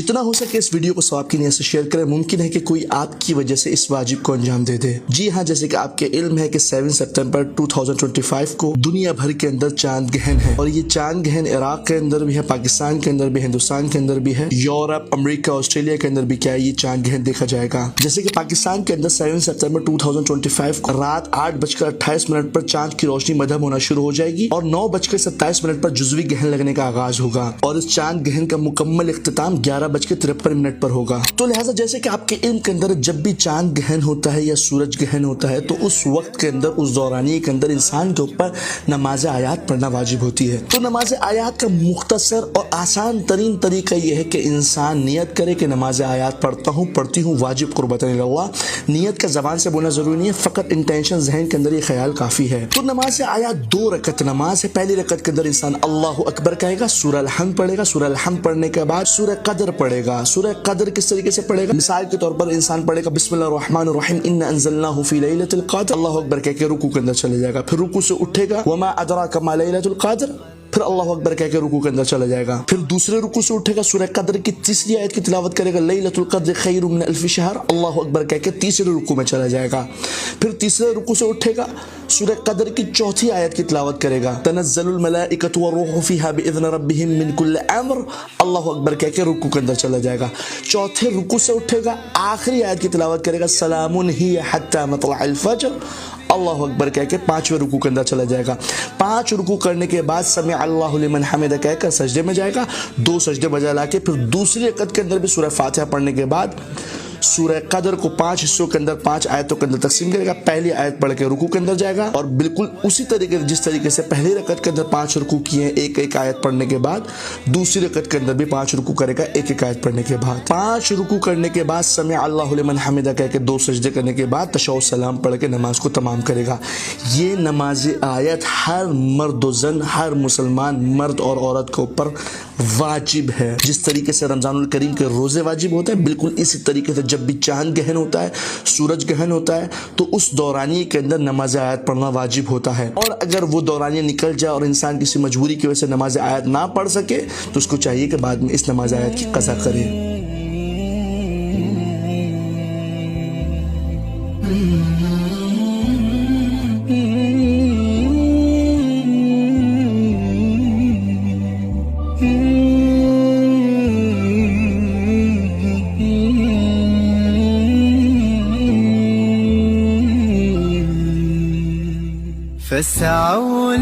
جتنا ہو سکے اس ویڈیو کو ثواب کی نیت سے شیئر کریں. ممکن ہے کہ کوئی آپ کی وجہ سے اس واجب کو انجام دے دے. جی ہاں، جیسے کہ آپ کے علم ہے کہ 7 سپتمبر 2025 کو دنیا بھر کے اندر چاند گہن ہے، اور یہ چاند گہن عراق کے اندر بھی ہے، پاکستان کے اندر بھی، ہندوستان کے اندر بھی ہے، یورپ، امریکہ، آسٹریلیا کے اندر بھی کیا ہے یہ چاند گہن دیکھا جائے گا. جیسے کہ پاکستان کے اندر 7 سپتمبر 2025 کو رات 8:28 پر چاند کی روشنی مدھم ہونا شروع ہو جائے گی، اور 9:27 پر جزوی گہن لگنے کا آغاز ہوگا، اور اس چاند گہن کا مکمل اختتام 11:53 پر ہوگا. تو لہٰذا جیسے کہ آپ کے علم کے اندر جب بھی چاند گہن ہوتا ہے یا سورج گہن ہوتا ہے تو اس وقت کے اندر، اس دورانیے کے اندر انسان کے اوپر نماز آیات پڑھنا واجب ہوتی ہے. تو نماز آیات کا مختصر اور آسان ترین طریقہ یہ ہے کہ انسان نیت کرے کہ نماز آیات پڑھتی ہوں واجب قربتاً اللہ. نیت کا زبان سے بولنا ضروری نہیں ہے، فقط انٹینشن ذہن کے اندر یہ خیال کافی ہے. تو نماز آیات 2 رکعت نماز ہے. پہلی رکعت کے اندر انسان اللہ اکبر کہے گا، سورہ الحمد پڑھے گا، سورہ الحمد پڑھنے کے بعد سورہ قدر پڑھے گا. سورہ قدر کس طریقے سے پڑھے گا؟ مثال کے طور پر انسان پڑھے گا بسم اللہ الرحمن الرحیم انا انزلناہ فی لیلۃ القدر، اللہ اکبر کہہ کے رکوع کے اندر چلے جائے گا. پھر رکوع سے اٹھے گا وما ادراک ما لیلۃ القدر، پھر اللہ اکبر کہہ کے رکوع کے اندر چلا جائے گا. پھر دوسرے رکوع سے اٹھے گا، سورہ قدر کی تیسری آیت کی تلاوت کرے گا، لیلۃ القدر خیر من الف شہر، اللہ اکبر کہہ کے تیسرے رکوع میں چلا جائے گا. پھر تیسرے رکوع سے اٹھے گا، سورہ قدر کی چوتھی آیت کی تلاوت کرے گا، تنزل الملائکۃ والروح فیہا باذن ربہم من کل امر، اللہ اکبر کہہ کے رکوع کے اندر چلا جائے گا. چوتھے رکوع سے اٹھے گا، آخری آیت کی تلاوت کرے گا، سلام ہی حتی مطلع الفجر، اللہ اکبر کہہ کے 5ویں رکوع کے اندر چلا جائے گا. 5 رکوع کرنے کے بعد سمع اللہ لمن حمدہ کہہ کر سجدے میں جائے گا. 2 سجدے بجا لا کے پھر دوسری رکعت کے اندر بھی سورہ فاتحہ پڑھنے کے بعد سورہ قدر کو 5 حصوں کے اندر 5 آیتوں کے اندر تقسیم کرے گا. پہلی آیت پڑھ کے رکوع کے اندر جائے گا، اور بالکل اسی طریقے جس طریقے سے پہلی رکعت کے اندر 5 رکوع کیے ہیں ایک ایک آیت پڑھنے کے بعد، دوسری رکعت کے اندر بھی 5 رکوع کرے گا ایک ایک آیت پڑھنے کے بعد. 5 رکوع کرنے کے بعد سمع اللہ لمن حمدہ کہہ کے 2 سجدے کرنے کے بعد تشہد سلام پڑھ کے نماز کو تمام کرے گا. یہ نماز آیت ہر مرد و زن، ہر مسلمان مرد اور عورت کے اوپر واجب ہے. جس طریقے سے رمضان الکریم کے روزے واجب ہوتے ہیں، بالکل اسی طریقے سے جب بھی چاند گہن ہوتا ہے، سورج گہن ہوتا ہے، تو اس دورانیے کے اندر نماز آیات پڑھنا واجب ہوتا ہے. اور اگر وہ دورانیہ نکل جائے اور انسان کسی مجبوری کی وجہ سے نماز آیات نہ پڑھ سکے تو اس کو چاہیے کہ بعد میں اس نماز آیات کی قضا کرے. فاسعوا